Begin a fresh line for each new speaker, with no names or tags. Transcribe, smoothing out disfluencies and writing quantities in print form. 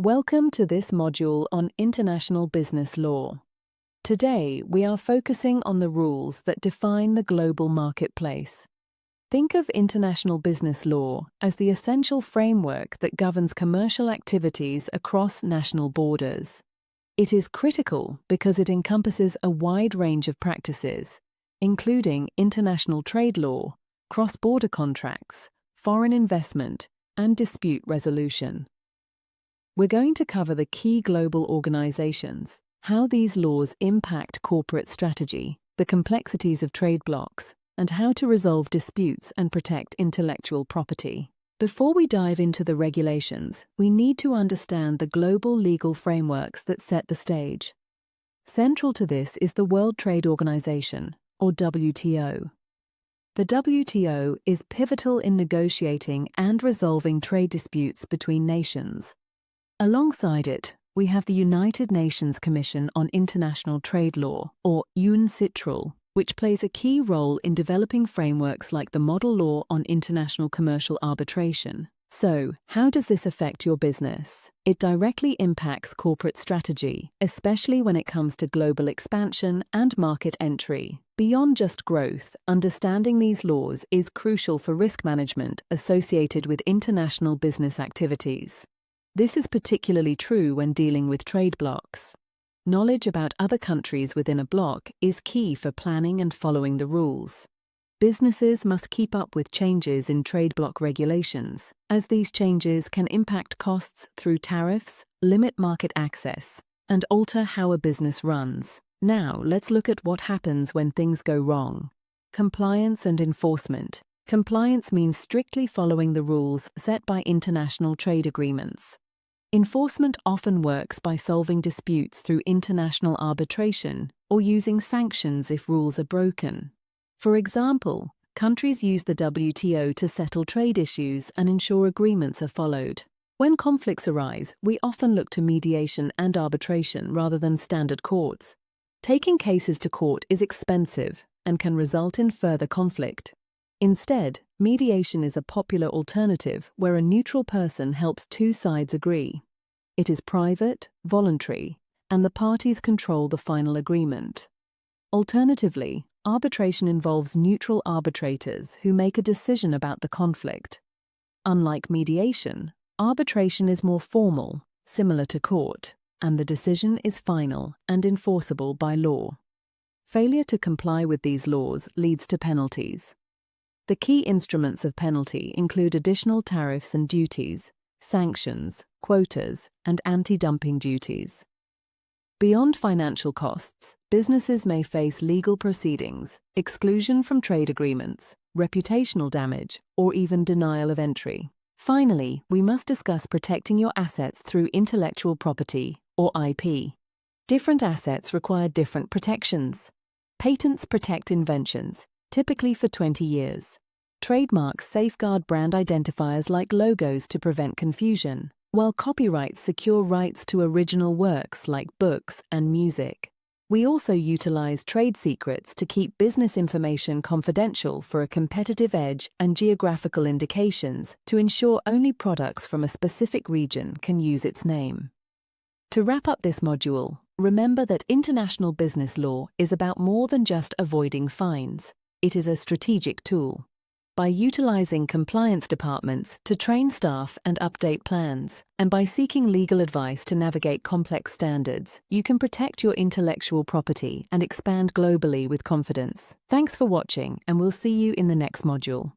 Welcome to this module on international business law. Today, we are focusing on the rules that define the global marketplace. Think of international business law as the essential framework that governs commercial activities across national borders. It is critical because it encompasses a wide range of practices, including international trade law, cross-border contracts, foreign investment, and dispute resolution. We're going to cover the key global organizations, how these laws impact corporate strategy, the complexities of trade blocs, and how to resolve disputes and protect intellectual property. Before we dive into the regulations, we need to understand the global legal frameworks that set the stage. Central to this is the World Trade Organization, or WTO. The WTO is pivotal in negotiating and resolving trade disputes between nations. Alongside it, we have the United Nations Commission on International Trade Law, or UNCITRAL, which plays a key role in developing frameworks like the Model Law on International Commercial Arbitration. So, how does this affect your business? It directly impacts corporate strategy, especially when it comes to global expansion and market entry. Beyond just growth, understanding these laws is crucial for risk management associated with international business activities. This is particularly true when dealing with trade blocs. Knowledge about other countries within a bloc is key for planning and following the rules. Businesses must keep up with changes in trade bloc regulations, as these changes can impact costs through tariffs, limit market access, and alter how a business runs. Now, let's look at what happens when things go wrong. Compliance and enforcement. Compliance means strictly following the rules set by international trade agreements. Enforcement often works by solving disputes through international arbitration or using sanctions if rules are broken. For example, countries use the WTO to settle trade issues and ensure agreements are followed. When conflicts arise, we often look to mediation and arbitration rather than standard courts. Taking cases to court is expensive and can result in further conflict. Instead, mediation is a popular alternative where a neutral person helps two sides agree. It is private, voluntary, and the parties control the final agreement. Alternatively, arbitration involves neutral arbitrators who make a decision about the conflict. Unlike mediation, arbitration is more formal, similar to court, and the decision is final and enforceable by law. Failure to comply with these laws leads to penalties. The key instruments of penalty include additional tariffs and duties, sanctions, quotas, and anti-dumping duties. Beyond financial costs, businesses may face legal proceedings, exclusion from trade agreements, reputational damage, or even denial of entry. Finally, we must discuss protecting your assets through intellectual property, or IP. Different assets require different protections. Patents protect inventions, typically for 20 years. Trademarks safeguard brand identifiers like logos to prevent confusion, while copyrights secure rights to original works like books and music. We also utilize trade secrets to keep business information confidential for a competitive edge and geographical indications to ensure only products from a specific region can use its name. To wrap up this module, remember that international business law is about more than just avoiding fines. It is a strategic tool. By utilizing compliance departments to train staff and update plans, and by seeking legal advice to navigate complex standards, you can protect your intellectual property and expand globally with confidence. Thanks for watching, and we'll see you in the next module.